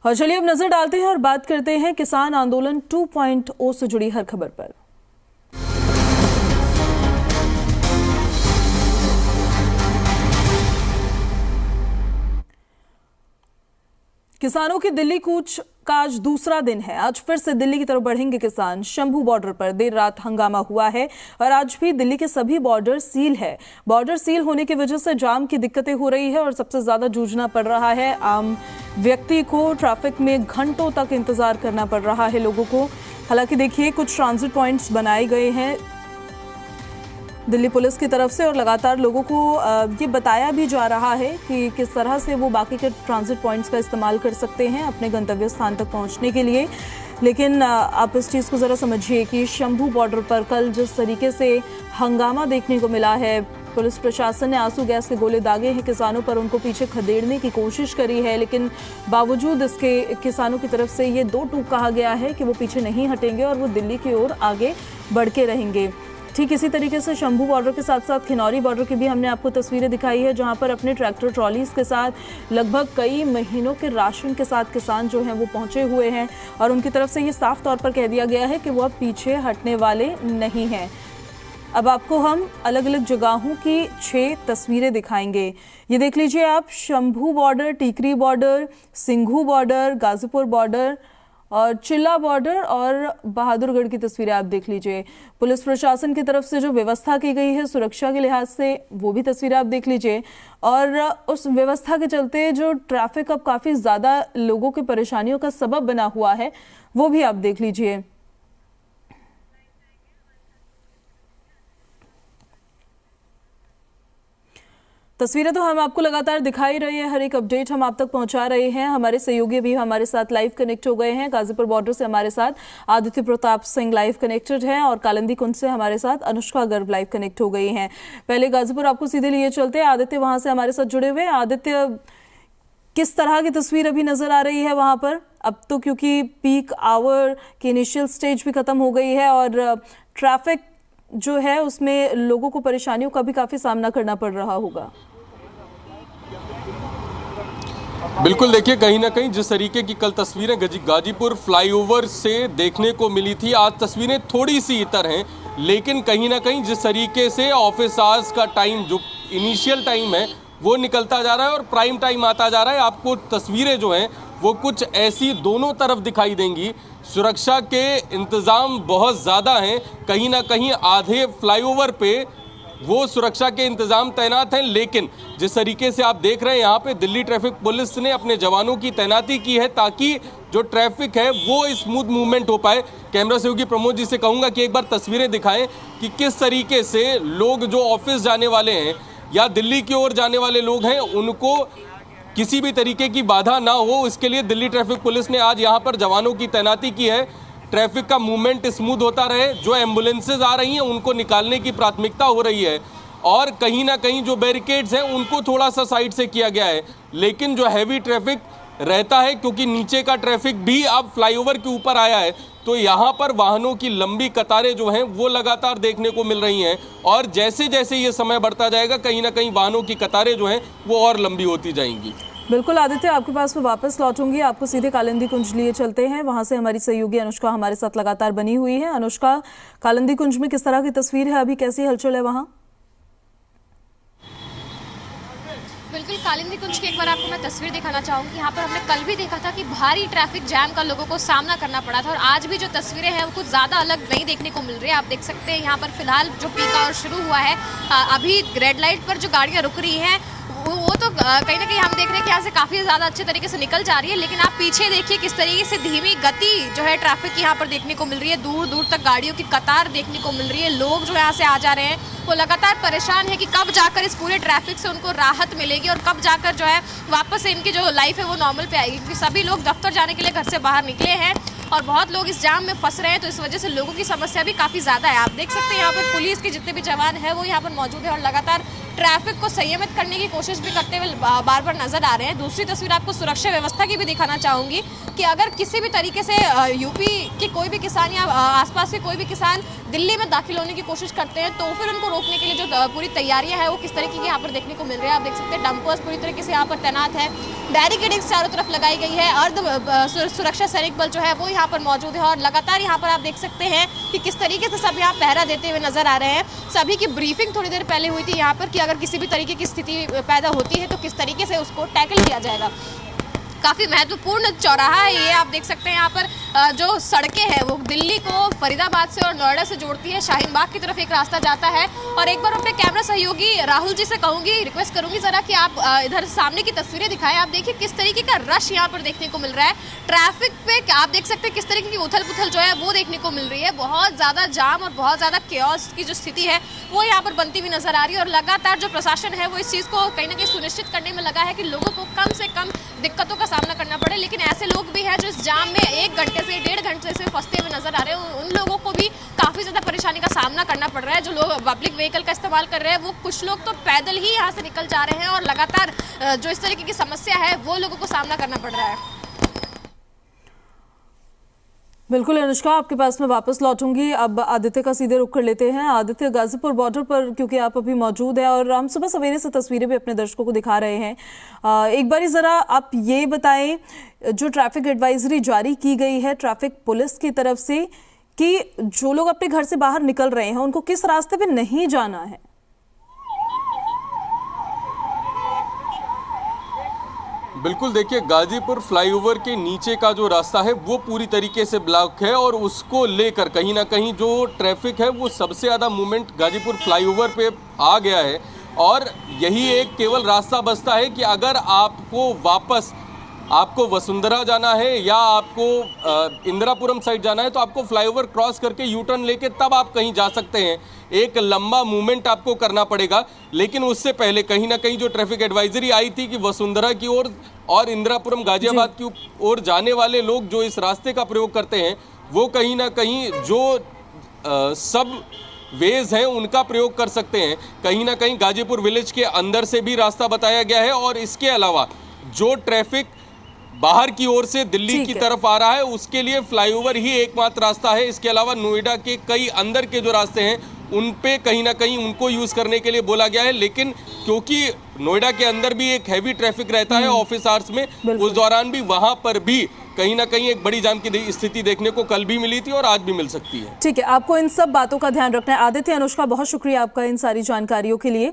और चलिए अब नजर डालते हैं और बात करते हैं किसान आंदोलन 2.0 से जुड़ी हर खबर पर। किसानों की दिल्ली कूच का आज दूसरा दिन है। आज फिर से दिल्ली की तरफ बढ़ेंगे किसान। शंभू बॉर्डर पर देर रात हंगामा हुआ है और आज भी दिल्ली के सभी बॉर्डर सील है। बॉर्डर सील होने की वजह से जाम की दिक्कतें हो रही है और सबसे ज्यादा जूझना पड़ रहा है आम व्यक्ति को। ट्रैफिक में घंटों तक इंतजार करना पड़ रहा है लोगों को। हालांकि देखिए कुछ ट्रांजिट पॉइंट्स बनाए गए हैं दिल्ली पुलिस की तरफ से और लगातार लोगों को ये बताया भी जा रहा है कि किस तरह से वो बाकी के ट्रांजिट पॉइंट्स का इस्तेमाल कर सकते हैं अपने गंतव्य स्थान तक पहुंचने के लिए। लेकिन आप इस चीज़ को ज़रा समझिए कि शंभू बॉर्डर पर कल जिस तरीके से हंगामा देखने को मिला है, पुलिस प्रशासन ने आंसू गैस के गोले दागे हैं किसानों पर, उनको पीछे खदेड़ने की कोशिश करी है, लेकिन बावजूद इसके किसानों की तरफ से ये दो टूक कहा गया है कि वो पीछे नहीं हटेंगे और वो दिल्ली की ओर आगे बढ़ के रहेंगे। ठीक इसी तरीके से शंभू बॉर्डर के साथ साथ खिनौरी बॉर्डर की भी हमने आपको तस्वीरें दिखाई है, जहां पर अपने ट्रैक्टर ट्रॉलीज के साथ लगभग कई महीनों के राशन के साथ किसान जो हैं वो पहुंचे हुए हैं और उनकी तरफ से ये साफ तौर पर कह दिया गया है कि वो अब पीछे हटने वाले नहीं हैं। अब आपको हम अलग अलग जगहों की 6 तस्वीरें दिखाएंगे। ये देख लीजिए आप, Shambhu border, Tikri border, Singhu border, Ghazipur border और चिल्ला बॉर्डर और बहादुरगढ़ की तस्वीरें आप देख लीजिए। पुलिस प्रशासन की तरफ से जो व्यवस्था की गई है सुरक्षा के लिहाज से, वो भी तस्वीरें आप देख लीजिए। और उस व्यवस्था के चलते जो ट्रैफिक अब काफ़ी ज़्यादा लोगों की परेशानियों का सबब बना हुआ है, वो भी आप देख लीजिए। तस्वीरें तो हम आपको लगातार दिखाई रहे हैं, हर एक अपडेट हम आप तक पहुंचा रहे हैं। हमारे सहयोगी भी हमारे साथ लाइव कनेक्ट हो गए हैं। गाजीपुर बॉर्डर से हमारे साथ आदित्य प्रताप सिंह लाइव कनेक्टेड हैं और कालिंदी कुंज से हमारे साथ अनुष्का गर्ग लाइव कनेक्ट हो गई हैं। पहले गाजीपुर आपको सीधे लिए चलते हैं, आदित्य वहां से हमारे साथ जुड़े हुए हैं। आदित्य, किस तरह की तस्वीर अभी नजर आ रही है वहां पर? अब तो क्योंकि पीक आवर की इनिशियल स्टेज भी खत्म हो गई है और ट्रैफिक जो है उसमें लोगों को परेशानियों का भी काफी सामना करना पड़ रहा होगा। बिल्कुल, देखिए कहीं ना कहीं जिस तरीके की कल तस्वीरें गाजीपुर फ्लाईओवर से देखने को मिली थी, आज तस्वीरें थोड़ी सी इतर हैं, लेकिन कहीं ना कहीं जिस तरीके से ऑफिस आवर्स का टाइम जो इनिशियल टाइम है वो निकलता जा रहा है और प्राइम टाइम आता जा रहा है, आपको तस्वीरें जो हैं वो कुछ ऐसी दोनों तरफ दिखाई देंगी। सुरक्षा के इंतज़ाम बहुत ज़्यादा हैं, कहीं ना कहीं आधे फ्लाईओवर पे वो सुरक्षा के इंतजाम तैनात हैं, लेकिन जिस तरीके से आप देख रहे हैं यहाँ पे दिल्ली ट्रैफिक पुलिस ने अपने जवानों की तैनाती की है ताकि जो ट्रैफिक है वो स्मूथ मूवमेंट हो पाए। कैमरा सहयोगी प्रमोद जी से कहूँगा कि एक बार तस्वीरें दिखाएं कि किस तरीके से लोग जो ऑफिस जाने वाले हैं या दिल्ली की ओर जाने वाले लोग हैं उनको किसी भी तरीके की बाधा ना हो, इसके लिए दिल्ली ट्रैफिक पुलिस ने आज यहाँ पर जवानों की तैनाती की है। ट्रैफिक का मूवमेंट स्मूथ होता रहे, जो एम्बुलेंसेज आ रही हैं उनको निकालने की प्राथमिकता हो रही है और कहीं ना कहीं जो बैरिकेड्स हैं उनको थोड़ा सा साइड से किया गया है, लेकिन जो हैवी ट्रैफिक रहता है क्योंकि नीचे का ट्रैफिक भी अब फ्लाईओवर के ऊपर आया है, तो यहाँ पर वाहनों की लंबी कतारें जो हैं वो लगातार देखने को मिल रही हैं और जैसे जैसे ये समय बढ़ता जाएगा कहीं ना कहीं वाहनों की कतारें जो हैं वो और लंबी होती जाएंगी। बिल्कुल आदित्य, आपके पास मैं वापस लौटूंगी, आपको सीधे कालिंदी कुंज लिए चलते हैं। वहां से हमारी सहयोगी अनुष्का हमारे साथ लगातार बनी हुई है। अनुष्का, कालिंदी कुंज में किस तरह की तस्वीर है अभी, कैसी हलचल है वहां? बिल्कुल, कालिंदी कुंज की एक बार आपको मैं तस्वीर दिखाना चाहूँगी। यहाँ पर हमने कल भी देखा था कि भारी ट्रैफिक जैम का लोगों को सामना करना पड़ा था और आज भी जो तस्वीरें हैं वो कुछ ज़्यादा अलग नहीं देखने को मिल रही है। आप देख सकते हैं यहाँ पर फिलहाल जो पीक आवर शुरू हुआ है, अभी रेड लाइट पर जो गाड़ियाँ रुक रही हैं वो तो कहीं ना कहीं हम देख रहे हैं कि यहाँ से काफ़ी ज़्यादा अच्छे तरीके से निकल जा रही है, लेकिन आप पीछे देखिए किस तरीके से धीमी गति जो है ट्रैफिक की यहाँ पर देखने को मिल रही है। दूर दूर तक गाड़ियों की कतार देखने को मिल रही है। लोग जो यहाँ से आ जा रहे हैं वो लगातार परेशान है कि कब जाकर इस पूरे ट्रैफिक से उनको राहत मिलेगी और कब जाकर जो है वापस से इनकी जो लाइफ है वो नॉर्मल पे आएगी, क्योंकि सभी लोग दफ्तर जाने के लिए घर से बाहर निकले हैं और बहुत लोग इस जाम में फंस रहे हैं, तो इस वजह से लोगों की समस्या भी काफ़ी ज़्यादा है। आप देख सकते हैं यहाँ पर पुलिस के जितने भी जवान हैं वो यहाँ पर मौजूद है और लगातार ट्रैफिक को संयमित करने की कोशिश भी करते हुए बार बार नजर आ रहे हैं। दूसरी तस्वीर आपको सुरक्षा व्यवस्था की भी दिखाना चाहूँगी। कि अगर किसी भी तरीके से यूपी के कोई भी किसान या आसपास के कोई भी किसान दिल्ली में दाखिल होने की कोशिश करते हैं तो फिर उनको रोकने के लिए जो पूरी तैयारियां हैं वो किस तरीके की यहाँ पर देखने को मिल रही है। आप देख सकते हैं डंपर्स पूरी तरीके से यहाँ पर तैनात है, बैरिकेडिंग चारों तरफ लगाई गई है, अर्ध सुरक्षा सैनिक बल जो है वो यहाँ पर मौजूद है और लगातार यहाँ पर आप देख सकते हैं कि किस तरीके से सब यहाँ पहरा देते हुए नजर आ रहे हैं। सभी की ब्रीफिंग थोड़ी देर पहले हुई थी यहाँ पर कि अगर किसी भी तरीके की स्थिति पैदा होती है तो किस तरीके से उसको टैकल किया जाएगा। काफ़ी महत्वपूर्ण चौराहा है ये, आप देख सकते हैं यहाँ पर जो सड़कें हैं वो दिल्ली को फरीदाबाद से और नोएडा से जोड़ती है। शाहीन बाग की तरफ एक रास्ता जाता है और एक बार अपने कैमरा सहयोगी राहुल जी से कहूँगी, रिक्वेस्ट करूँगी ज़रा कि आप इधर सामने की तस्वीरें दिखाएं। आप देखिए किस तरीके का रश यहाँ पर देखने को मिल रहा है। ट्रैफिक पे आप देख सकते हैं किस तरीके की उथल पुथल जो है वो देखने को मिल रही है। बहुत ज़्यादा जाम और बहुत ज़्यादा केओस की जो स्थिति है वो यहाँ पर बनती हुई नजर आ रही है और लगातार जो प्रशासन है वो इस चीज़ को कहीं ना कहीं सुनिश्चित करने में लगा है कि लोगों को कम से कम दिक्कतों का सामना करना पड़े। लेकिन ऐसे लोग भी हैं जो इस जाम में 1 घंटे से 1.5 घंटे से फंसते हुए नजर आ रहे हैं। उन लोगों को भी काफ़ी ज़्यादा परेशानी का सामना करना पड़ रहा है। जो लोग पब्लिक व्हीकल का इस्तेमाल कर रहे हैं वो कुछ लोग तो पैदल ही यहाँ से निकल जा रहे हैं और लगातार जो इस तरीके की समस्या है वो लोगों को सामना करना पड़ रहा है। बिल्कुल अनुष्का, आपके पास में वापस लौटूंगी। अब आदित्य का सीधे रुख कर लेते हैं। आदित्य, गाजीपुर बॉर्डर पर क्योंकि आप अभी मौजूद हैं और हम सुबह सवेरे से तस्वीरें भी अपने दर्शकों को दिखा रहे हैं, एक बारी ज़रा आप ये बताएं, जो ट्रैफिक एडवाइजरी जारी की गई है ट्रैफिक पुलिस की तरफ से कि जो लोग अपने घर से बाहर निकल रहे हैं उनको किस रास्ते पर नहीं जाना है। बिल्कुल, देखिए गाजीपुर फ्लाईओवर के नीचे का जो रास्ता है वो पूरी तरीके से ब्लॉक है और उसको लेकर कहीं ना कहीं जो ट्रैफिक है वो सबसे ज़्यादा मूवमेंट गाजीपुर फ्लाईओवर पे आ गया है और यही एक केवल रास्ता बचता है कि अगर आपको वसुंधरा जाना है या आपको इंदिरापुरम साइड जाना है तो आपको फ्लाईओवर क्रॉस करके यू टर्न लेके तब आप कहीं जा सकते हैं। एक लंबा मूवमेंट आपको करना पड़ेगा, लेकिन उससे पहले कहीं ना कहीं जो ट्रैफिक एडवाइजरी आई थी कि वसुंधरा की ओर और इंदिरापुरम गाजियाबाद की ओर जाने वाले लोग जो इस रास्ते का प्रयोग करते हैं वो कहीं ना कहीं जो सब वेज हैं उनका प्रयोग कर सकते हैं। कहीं ना कहीं गाजीपुर विलेज के अंदर से भी रास्ता बताया गया है और इसके अलावा जो ट्रैफिक बाहर की ओर से दिल्ली की तरफ आ रहा है उसके लिए फ्लाईओवर ही एकमात्र रास्ता है। इसके अलावा नोएडा के कई अंदर के जो रास्ते हैं उन पे कहीं ना कहीं उनको यूज करने के लिए बोला गया है, लेकिन क्योंकि नोएडा के अंदर भी एक हैवी ट्रैफिक रहता है ऑफिस आवर्स में, उस दौरान भी वहां पर भी कहीं ना कहीं एक बड़ी जाम की स्थिति देखने को कल भी मिली थी और आज भी मिल सकती है। ठीक है, आपको इन सब बातों का ध्यान रखना है। आदित्य, अनुष्का, बहुत शुक्रिया आपका इन सारी जानकारियों के लिए।